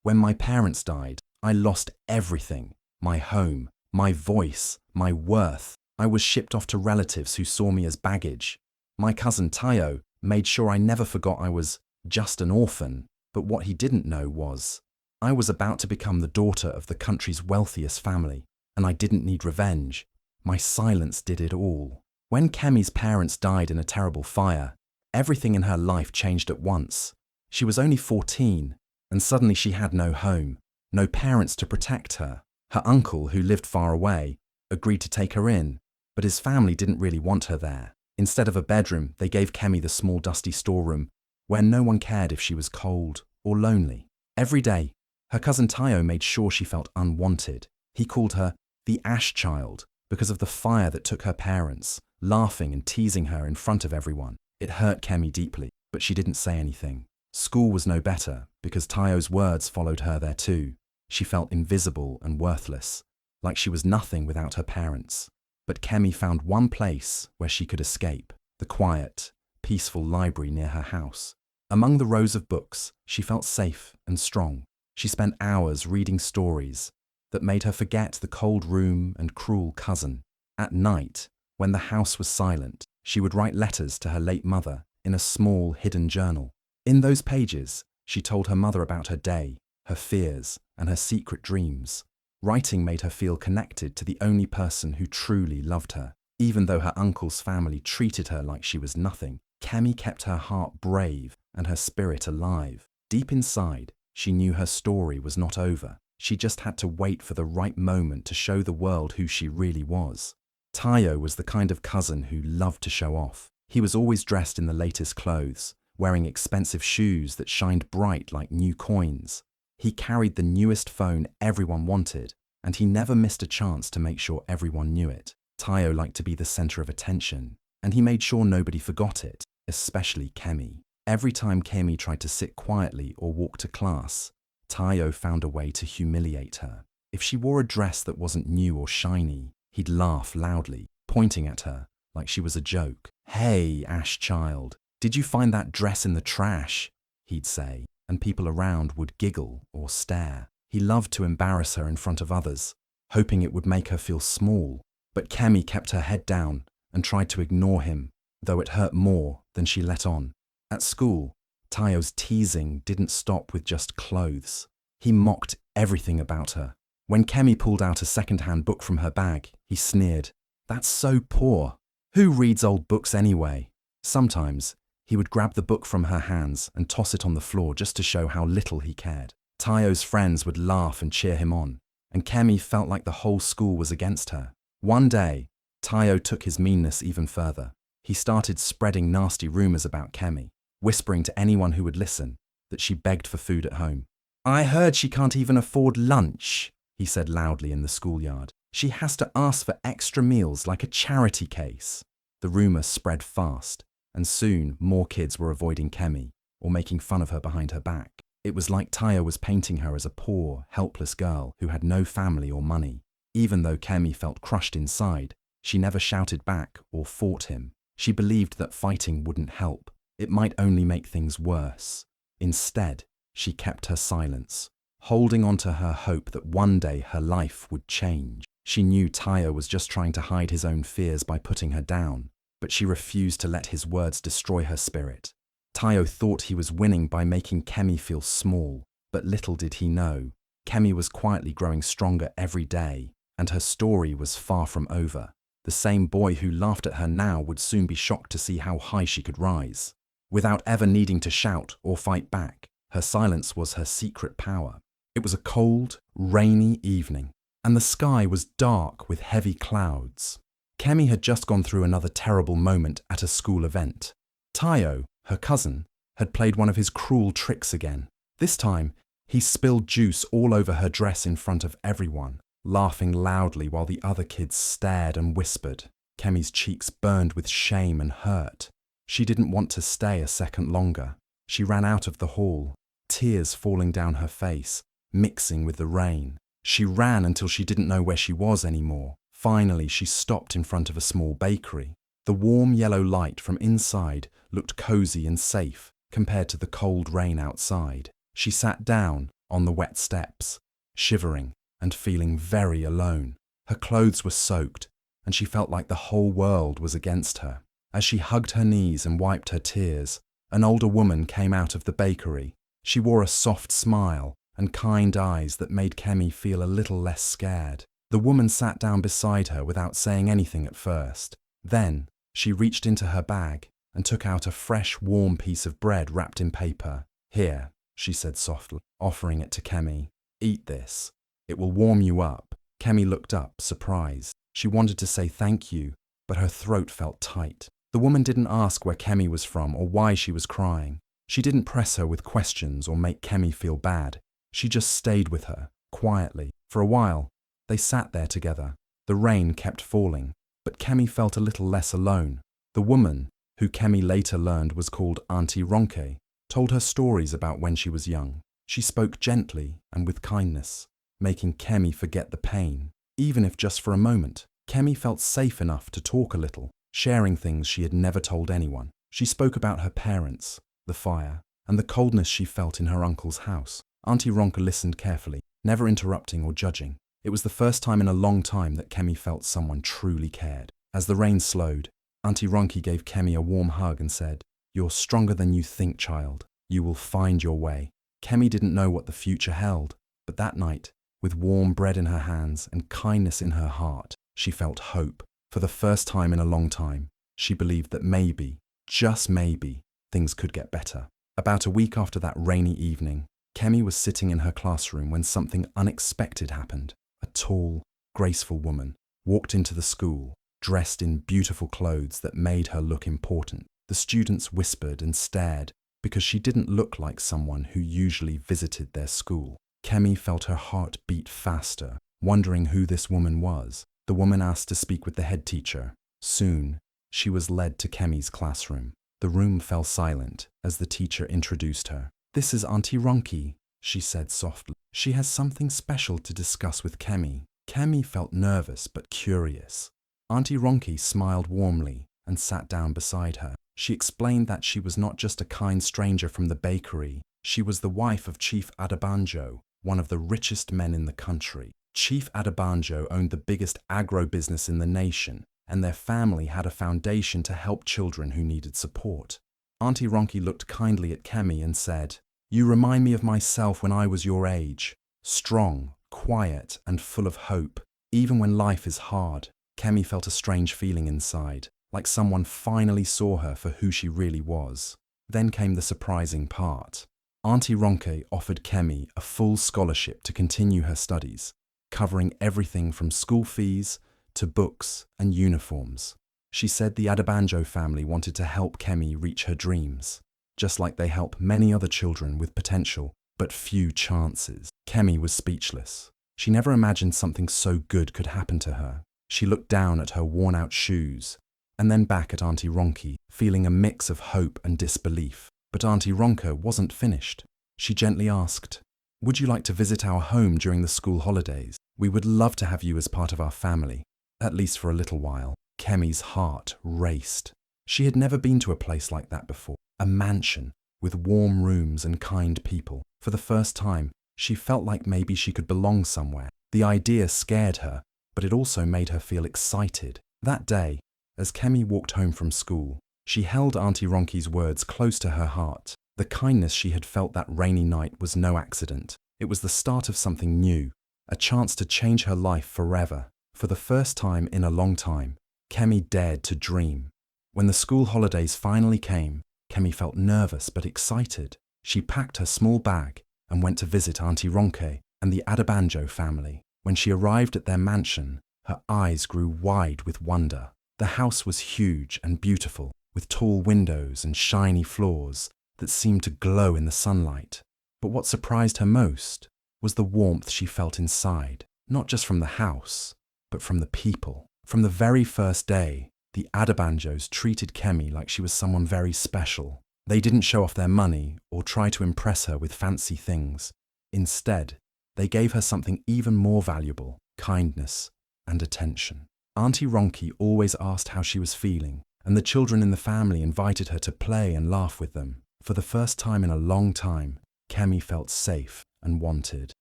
When my parents died, I lost everything. My home, my voice, my worth. I was shipped off to relatives who saw me as baggage. My cousin Tayo made sure I never forgot I was just an orphan, but what he didn't know was I was about to become the daughter of the country's wealthiest family, and I didn't need revenge. My silence did it all. When Kemi's parents died in a terrible fire, everything in her life changed at once. She was only 14, and suddenly she had no home, no parents to protect her. Her uncle, who lived far away, agreed to take her in, but his family didn't really want her there. Instead of a bedroom, they gave Kemi the small dusty storeroom, where no one cared if she was cold or lonely. Every day, her cousin Tayo made sure she felt unwanted. He called her the Ash Child because of the fire that took her parents, laughing and teasing her in front of everyone. It hurt Kemi deeply, but she didn't say anything. School was no better because Tayo's words followed her there too. She felt invisible and worthless, like she was nothing without her parents. But Kemi found one place where she could escape, the quiet, peaceful library near her house. Among the rows of books, she felt safe and strong. She spent hours reading stories that made her forget the cold room and cruel cousin. At night, when the house was silent, she would write letters to her late mother in a small, hidden journal. In those pages, she told her mother about her day, her fears, and her secret dreams. Writing made her feel connected to the only person who truly loved her. Even though her uncle's family treated her like she was nothing, Kemi kept her heart brave and her spirit alive. Deep inside, she knew her story was not over. She just had to wait for the right moment to show the world who she really was. Tayo was the kind of cousin who loved to show off. He was always dressed in the latest clothes, wearing expensive shoes that shined bright like new coins. He carried the newest phone everyone wanted, and he never missed a chance to make sure everyone knew it. Tayo liked to be the center of attention, and he made sure nobody forgot it, especially Kemi. Every time Kemi tried to sit quietly or walk to class, Tayo found a way to humiliate her. If she wore a dress that wasn't new or shiny, he'd laugh loudly, pointing at her like she was a joke. "Hey, Ash Child, did you find that dress in the trash?" he'd say, and people around would giggle or stare. He loved to embarrass her in front of others, hoping it would make her feel small. But Kemi kept her head down and tried to ignore him, though it hurt more than she let on. At school, Tayo's teasing didn't stop with just clothes. He mocked everything about her. When Kemi pulled out a second-hand book from her bag, he sneered, "That's so poor. Who reads old books anyway?" Sometimes, he would grab the book from her hands and toss it on the floor just to show how little he cared. Tayo's friends would laugh and cheer him on, and Kemi felt like the whole school was against her. One day, Tayo took his meanness even further. He started spreading nasty rumors about Kemi, whispering to anyone who would listen that she begged for food at home. "I heard she can't even afford lunch," he said loudly in the schoolyard. "She has to ask for extra meals like a charity case." The rumor spread fast, and soon more kids were avoiding Kemi or making fun of her behind her back. It was like Tayo was painting her as a poor, helpless girl who had no family or money. Even though Kemi felt crushed inside, she never shouted back or fought him. She believed that fighting wouldn't help. It might only make things worse. Instead, she kept her silence, holding on to her hope that one day her life would change. She knew Tayo was just trying to hide his own fears by putting her down, but she refused to let his words destroy her spirit. Tayo thought he was winning by making Kemi feel small, but little did he know, Kemi was quietly growing stronger every day, and her story was far from over. The same boy who laughed at her now would soon be shocked to see how high she could rise. Without ever needing to shout or fight back, her silence was her secret power. It was a cold, rainy evening, and the sky was dark with heavy clouds. Kemi had just gone through another terrible moment at a school event. Tayo, her cousin, had played one of his cruel tricks again. This time, he spilled juice all over her dress in front of everyone, laughing loudly while the other kids stared and whispered. Kemi's cheeks burned with shame and hurt. She didn't want to stay a second longer. She ran out of the hall, tears falling down her face, mixing with the rain. She ran until she didn't know where she was anymore. Finally, she stopped in front of a small bakery. The warm yellow light from inside looked cozy and safe compared to the cold rain outside. She sat down on the wet steps, shivering and feeling very alone. Her clothes were soaked, and she felt like the whole world was against her. As she hugged her knees and wiped her tears, an older woman came out of the bakery. She wore a soft smile and kind eyes that made Kemi feel a little less scared. The woman sat down beside her without saying anything at first. Then, she reached into her bag and took out a fresh, warm piece of bread wrapped in paper. "Here," she said softly, offering it to Kemi. "Eat this. It will warm you up." Kemi looked up, surprised. She wanted to say thank you, but her throat felt tight. The woman didn't ask where Kemi was from or why she was crying. She didn't press her with questions or make Kemi feel bad. She just stayed with her, quietly. For a while, they sat there together. The rain kept falling, but Kemi felt a little less alone. The woman, who Kemi later learned was called Auntie Ronke, told her stories about when she was young. She spoke gently and with kindness, making Kemi forget the pain. Even if just for a moment, Kemi felt safe enough to talk a little, sharing things she had never told anyone. She spoke about her parents, the fire, and the coldness she felt in her uncle's house. Auntie Ronke listened carefully, never interrupting or judging. It was the first time in a long time that Kemi felt someone truly cared. As the rain slowed, Auntie Ronke gave Kemi a warm hug and said, "You're stronger than you think, child. You will find your way." Kemi didn't know what the future held, but that night, with warm bread in her hands and kindness in her heart, she felt hope. For the first time in a long time, she believed that maybe, just maybe, things could get better. About a week after that rainy evening, Kemi was sitting in her classroom when something unexpected happened. A tall, graceful woman walked into the school, dressed in beautiful clothes that made her look important. The students whispered and stared because she didn't look like someone who usually visited their school. Kemi felt her heart beat faster, wondering who this woman was. The woman asked to speak with the head teacher. Soon, she was led to Kemi's classroom. The room fell silent as the teacher introduced her. "This is Auntie Ronke," she said softly. "She has something special to discuss with Kemi." Kemi felt nervous but curious. Auntie Ronke smiled warmly and sat down beside her. She explained that she was not just a kind stranger from the bakery. She was the wife of Chief Adabanjo, one of the richest men in the country. Chief Adabanjo owned the biggest agro-business in the nation, and their family had a foundation to help children who needed support. Auntie Ronke looked kindly at Kemi and said, "You remind me of myself when I was your age, strong, quiet, and full of hope. Even when life is hard." Kemi felt a strange feeling inside, like someone finally saw her for who she really was. Then came the surprising part. Auntie Ronke offered Kemi a full scholarship to continue her studies, covering everything from school fees to books and uniforms. She said the Adabanjo family wanted to help Kemi reach her dreams, just like they help many other children with potential but few chances. Kemi was speechless. She never imagined something so good could happen to her. She looked down at her worn-out shoes and then back at Auntie Ronke, feeling a mix of hope and disbelief. But Auntie Ronke wasn't finished. She gently asked, "Would you like to visit our home during the school holidays? We would love to have you as part of our family, at least for a little while." Kemi's heart raced. She had never been to a place like that before, a mansion with warm rooms and kind people. For the first time, she felt like maybe she could belong somewhere. The idea scared her, but it also made her feel excited. That day, as Kemi walked home from school, she held Auntie Ronke's words close to her heart. The kindness she had felt that rainy night was no accident. It was the start of something new, a chance to change her life forever. For the first time in a long time, Kemi dared to dream. When the school holidays finally came, Kemi felt nervous but excited. She packed her small bag and went to visit Auntie Ronke and the Adabanjo family. When she arrived at their mansion, her eyes grew wide with wonder. The house was huge and beautiful, with tall windows and shiny floors that seemed to glow in the sunlight. But what surprised her most was the warmth she felt inside, not just from the house, but from the people. From the very first day, the Adabanjos treated Kemi like she was someone very special. They didn't show off their money or try to impress her with fancy things. Instead, they gave her something even more valuable: kindness and attention. Auntie Ronke always asked how she was feeling, and the children in the family invited her to play and laugh with them. For the first time in a long time, Kemi felt safe and wanted.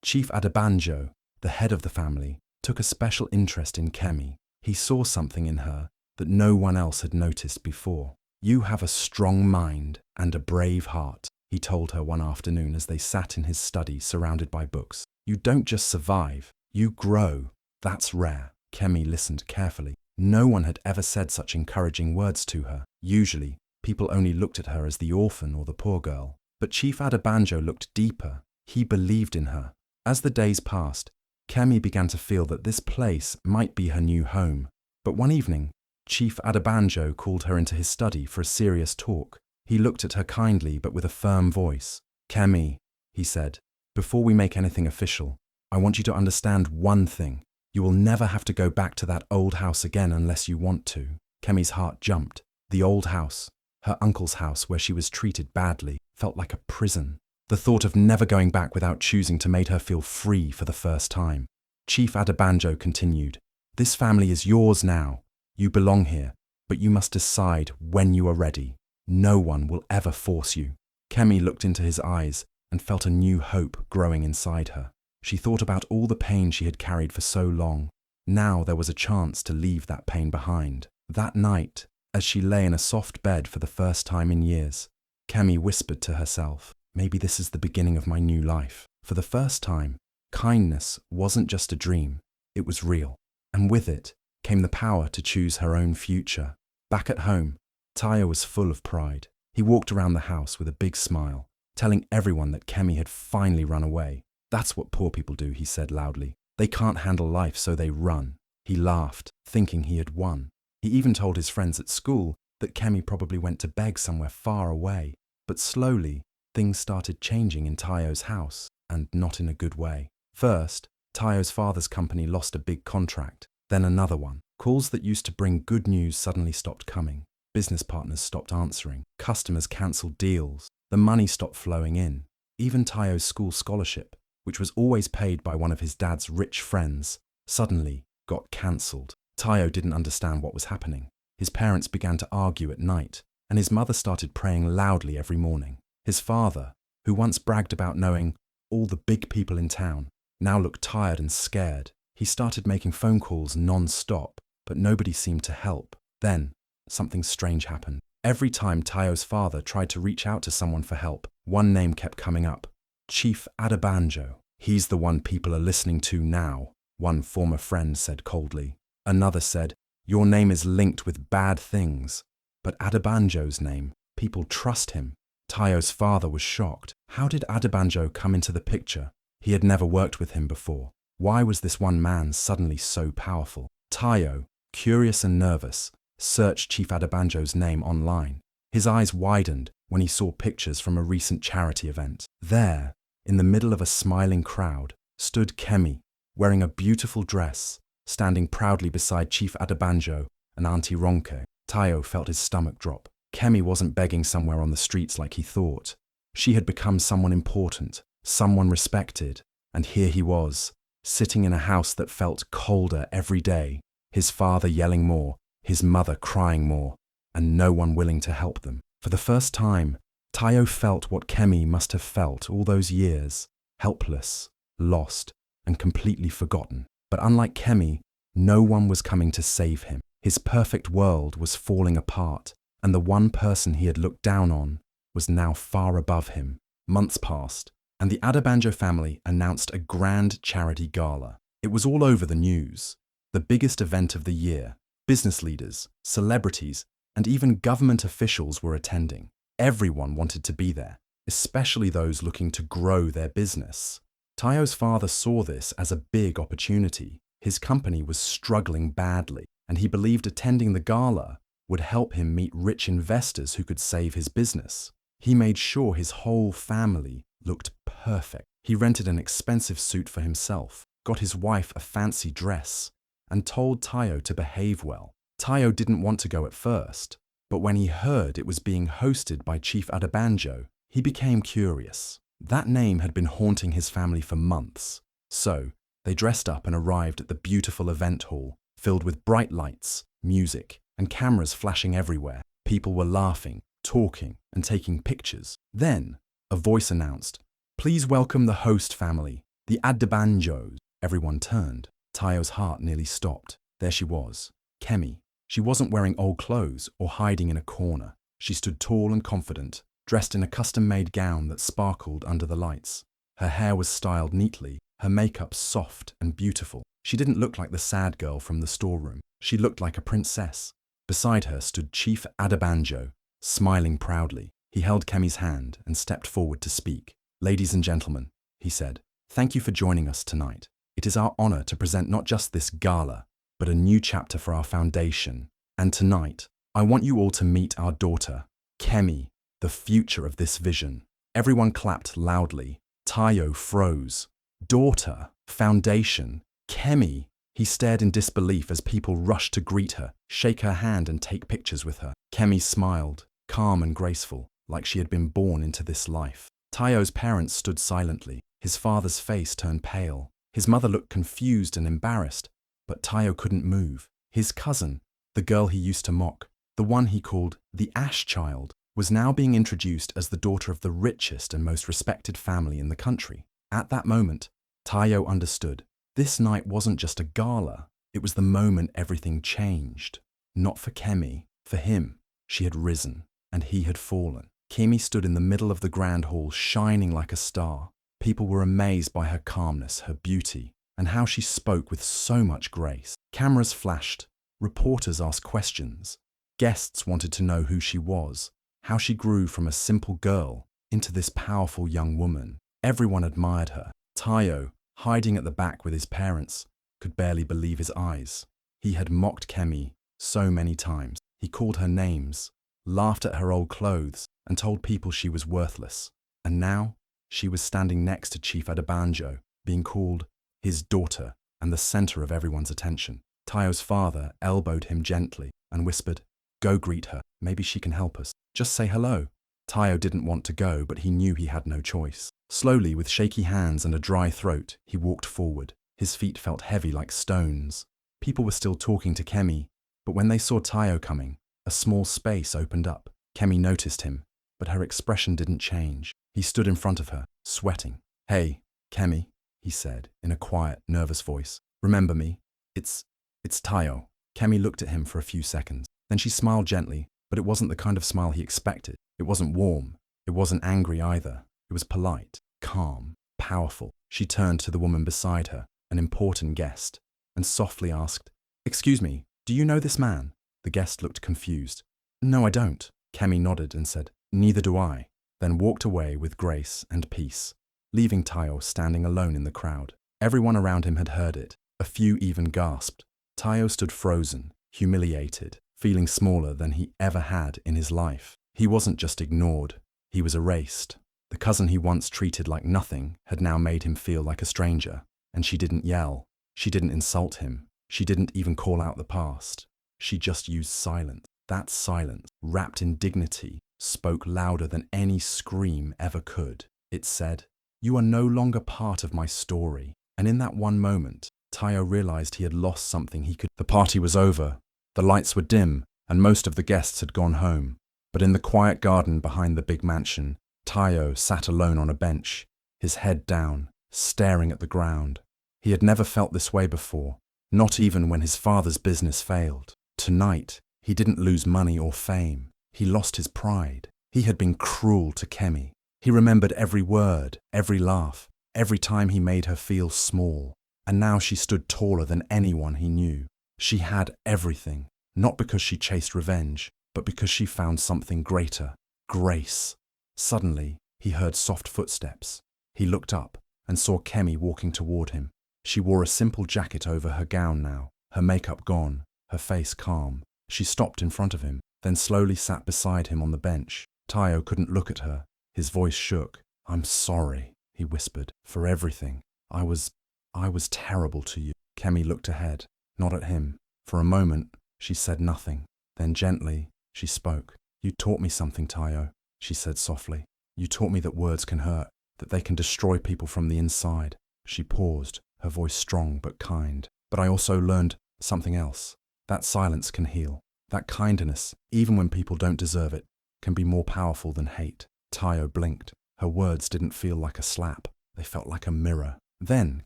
Chief Adabanjo, the head of the family, took a special interest in Kemi. He saw something in her that no one else had noticed before. "You have a strong mind and a brave heart," he told her one afternoon as they sat in his study surrounded by books. "You don't just survive, you grow. That's rare." Kemi listened carefully. No one had ever said such encouraging words to her. Usually, people only looked at her as the orphan or the poor girl. But Chief Adabanjo looked deeper. He believed in her. As the days passed, Kemi began to feel that this place might be her new home. But one evening, Chief Adabanjo called her into his study for a serious talk. He looked at her kindly but with a firm voice. "Kemi," he said, "before we make anything official, I want you to understand one thing. You will never have to go back to that old house again unless you want to." Kemi's heart jumped. The old house, her uncle's house where she was treated badly, felt like a prison. The thought of never going back without choosing to made her feel free for the first time. Chief Adabanjo continued, "This family is yours now. You belong here, but you must decide when you are ready. No one will ever force you." Kemi looked into his eyes and felt a new hope growing inside her. She thought about all the pain she had carried for so long. Now there was a chance to leave that pain behind. That night, as she lay in a soft bed for the first time in years, Kemi whispered to herself, "Maybe this is the beginning of my new life." For the first time, kindness wasn't just a dream, it was real. And with it came the power to choose her own future. Back at home, Tayo was full of pride. He walked around the house with a big smile, telling everyone that Kemi had finally run away. "That's what poor people do," he said loudly. "They can't handle life, so they run." He laughed, thinking he had won. He even told his friends at school that Kemi probably went to beg somewhere far away. But slowly, things started changing in Tayo's house, and not in a good way. First, Tayo's father's company lost a big contract, then another one. Calls that used to bring good news suddenly stopped coming. Business partners stopped answering. Customers cancelled deals. The money stopped flowing in. Even Tayo's school scholarship, which was always paid by one of his dad's rich friends, suddenly got cancelled. Tayo didn't understand what was happening. His parents began to argue at night, and his mother started praying loudly every morning. His father, who once bragged about knowing all the big people in town, now looked tired and scared. He started making phone calls non-stop, but nobody seemed to help. Then, something strange happened. Every time Tayo's father tried to reach out to someone for help, one name kept coming up: Chief Adabanjo. "He's the one people are listening to now," one former friend said coldly. Another said, "Your name is linked with bad things." But Adabanjo's name, people trust him. Tayo's father was shocked. How did Adabanjo come into the picture? He had never worked with him before. Why was this one man suddenly so powerful? Tayo, curious and nervous, searched Chief Adabanjo's name online. His eyes widened when he saw pictures from a recent charity event. There, in the middle of a smiling crowd, stood Kemi, wearing a beautiful dress, standing proudly beside Chief Adabanjo and Auntie Ronke. Tayo felt his stomach drop. Kemi wasn't begging somewhere on the streets like he thought. She had become someone important, someone respected, and here he was, sitting in a house that felt colder every day, his father yelling more, his mother crying more, and no one willing to help them. For the first time, Tayo felt what Kemi must have felt all those years, helpless, lost, and completely forgotten. But unlike Kemi, no one was coming to save him. His perfect world was falling apart, and the one person he had looked down on was now far above him. Months passed, and the Adabanjo family announced a grand charity gala. It was all over the news, the biggest event of the year. Business leaders, celebrities, and even government officials were attending. Everyone wanted to be there, especially those looking to grow their business. Tayo's father saw this as a big opportunity. His company was struggling badly, and he believed attending the gala would help him meet rich investors who could save his business. He made sure his whole family looked perfect. He rented an expensive suit for himself, got his wife a fancy dress, and told Tayo to behave well. Tayo didn't want to go at first, but when he heard it was being hosted by Chief Adabanjo, he became curious. That name had been haunting his family for months. So, they dressed up and arrived at the beautiful event hall, filled with bright lights, music, and cameras flashing everywhere. People were laughing, talking, and taking pictures. Then, a voice announced, Please welcome the host family, the Adabanjos. Everyone turned. Tayo's heart nearly stopped. There she was, Kemi. She wasn't wearing old clothes or hiding in a corner. She stood tall and confident, dressed in a custom-made gown that sparkled under the lights. Her hair was styled neatly, her makeup soft and beautiful. She didn't look like the sad girl from the storeroom. She looked like a princess. Beside her stood Chief Adabanjo, smiling proudly. He held Kemi's hand and stepped forward to speak. "Ladies and gentlemen," he said, "thank you for joining us tonight. It is our honor to present not just this gala, but a new chapter for our foundation. And tonight, I want you all to meet our daughter, Kemi, the future of this vision." Everyone clapped loudly. Tayo froze. Daughter, foundation, Kemi. He stared in disbelief as people rushed to greet her, shake her hand and take pictures with her. Kemi smiled, calm and graceful, like she had been born into this life. Tayo's parents stood silently. His father's face turned pale. His mother looked confused and embarrassed, but Tayo couldn't move. His cousin, the girl he used to mock, the one he called the Ash Child, was now being introduced as the daughter of the richest and most respected family in the country. At that moment, Tayo understood. This night wasn't just a gala, it was the moment everything changed. Not for Kemi, for him. She had risen, and he had fallen. Kemi stood in the middle of the grand hall, shining like a star. People were amazed by her calmness, her beauty, and how she spoke with so much grace. Cameras flashed, reporters asked questions. Guests wanted to know who she was, how she grew from a simple girl into this powerful young woman. Everyone admired her. Tayo, hiding at the back with his parents, could barely believe his eyes. He had mocked Kemi so many times. He called her names, laughed at her old clothes, and told people she was worthless. And now, she was standing next to Chief Adabanjo, being called his daughter and the center of everyone's attention. Tayo's father elbowed him gently and whispered, "Go greet her. Maybe she can help us. Just say hello." Tayo didn't want to go, but he knew he had no choice. Slowly, with shaky hands and a dry throat, he walked forward. His feet felt heavy like stones. People were still talking to Kemi, but when they saw Tayo coming, a small space opened up. Kemi noticed him, but her expression didn't change. He stood in front of her, sweating. "Hey, Kemi," he said, in a quiet, nervous voice. "Remember me? It's Tayo." Kemi looked at him for a few seconds. Then she smiled gently, but it wasn't the kind of smile he expected. It wasn't warm. It wasn't angry either. It was polite, calm, powerful. She turned to the woman beside her, an important guest, and softly asked, "Excuse me, do you know this man?" The guest looked confused. "No, I don't." Kemi nodded and said, "Neither do I," then walked away with grace and peace, leaving Tayo standing alone in the crowd. Everyone around him had heard it. A few even gasped. Tayo stood frozen, humiliated, feeling smaller than he ever had in his life. He wasn't just ignored, he was erased. The cousin he once treated like nothing had now made him feel like a stranger. And she didn't yell, she didn't insult him, she didn't even call out the past. She just used silence. That silence, wrapped in dignity, spoke louder than any scream ever could. It said, "You are no longer part of my story." And in that one moment, Tayo realized he had lost something he could. The party was over, the lights were dim, and most of the guests had gone home. But in the quiet garden behind the big mansion, Tayo sat alone on a bench, his head down, staring at the ground. He had never felt this way before, not even when his father's business failed. Tonight, he didn't lose money or fame. He lost his pride. He had been cruel to Kemi. He remembered every word, every laugh, every time he made her feel small. And now she stood taller than anyone he knew. She had everything, not because she chased revenge, but because she found something greater, grace. Suddenly, he heard soft footsteps. He looked up and saw Kemi walking toward him. She wore a simple jacket over her gown now, her makeup gone, her face calm. She stopped in front of him, then slowly sat beside him on the bench. Tayo couldn't look at her. His voice shook. "I'm sorry," he whispered, "for everything. I was terrible to you." Kemi looked ahead, not at him. For a moment, she said nothing. Then gently, she spoke. "You taught me something, Tayo," she said softly. "You taught me that words can hurt, that they can destroy people from the inside." She paused, her voice strong but kind. "But I also learned something else. That silence can heal. That kindness, even when people don't deserve it, can be more powerful than hate." Tayo blinked. Her words didn't feel like a slap. They felt like a mirror. Then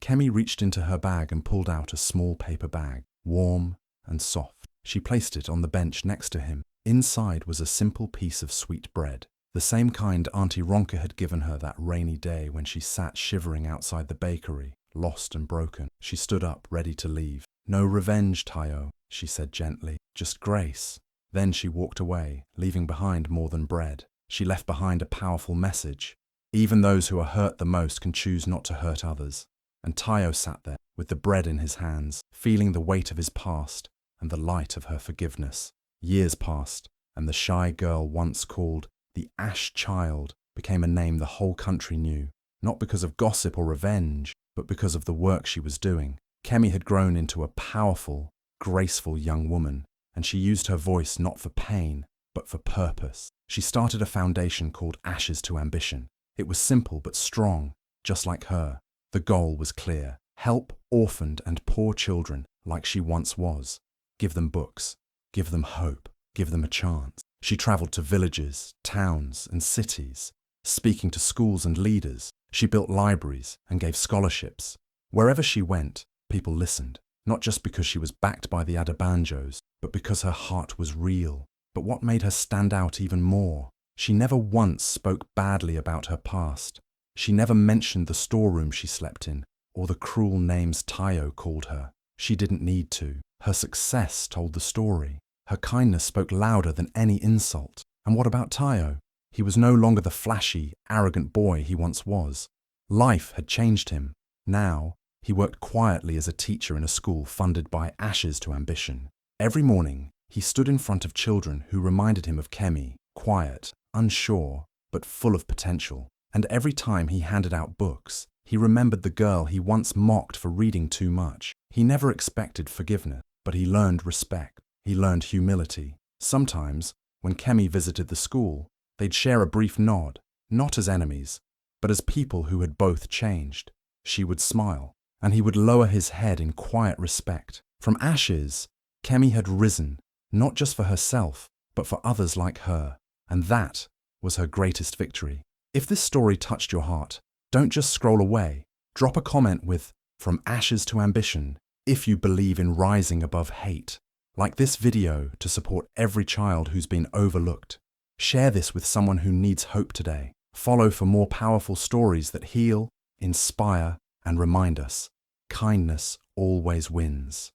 Kemi reached into her bag and pulled out a small paper bag, warm and soft. She placed it on the bench next to him. Inside was a simple piece of sweet bread, the same kind Auntie Ronka had given her that rainy day when she sat shivering outside the bakery, lost and broken. She stood up, ready to leave. "No revenge, Tayo," she said gently, "just grace." Then she walked away, leaving behind more than bread. She left behind a powerful message. Even those who are hurt the most can choose not to hurt others. And Tayo sat there, with the bread in his hands, feeling the weight of his past and the light of her forgiveness. Years passed, and the shy girl once called the Ash Child became a name the whole country knew, not because of gossip or revenge, but because of the work she was doing. Kemi had grown into a powerful, graceful young woman, and she used her voice not for pain, but for purpose. She started a foundation called Ashes to Ambition. It was simple but strong, just like her. The goal was clear: help orphaned and poor children like she once was. Give them books, give them hope, give them a chance. She traveled to villages, towns, and cities, speaking to schools and leaders. She built libraries and gave scholarships. Wherever she went, people listened, not just because she was backed by the Adabanjos, but because her heart was real. But what made her stand out even more? She never once spoke badly about her past. She never mentioned the storeroom she slept in, or the cruel names Tayo called her. She didn't need to. Her success told the story. Her kindness spoke louder than any insult. And what about Tayo? He was no longer the flashy, arrogant boy he once was. Life had changed him. Now, he worked quietly as a teacher in a school funded by Ashes to Ambition. Every morning, he stood in front of children who reminded him of Kemi, quiet, unsure, but full of potential. And every time he handed out books, he remembered the girl he once mocked for reading too much. He never expected forgiveness, but he learned respect. He learned humility. Sometimes, when Kemi visited the school, they'd share a brief nod, not as enemies, but as people who had both changed. She would smile, and he would lower his head in quiet respect. From ashes, Kemi had risen, not just for herself, but for others like her, and that was her greatest victory. If this story touched your heart, don't just scroll away. Drop a comment with "From Ashes to Ambition" if you believe in rising above hate. Like this video to support every child who's been overlooked. Share this with someone who needs hope today. Follow for more powerful stories that heal, inspire, and remind us kindness always wins.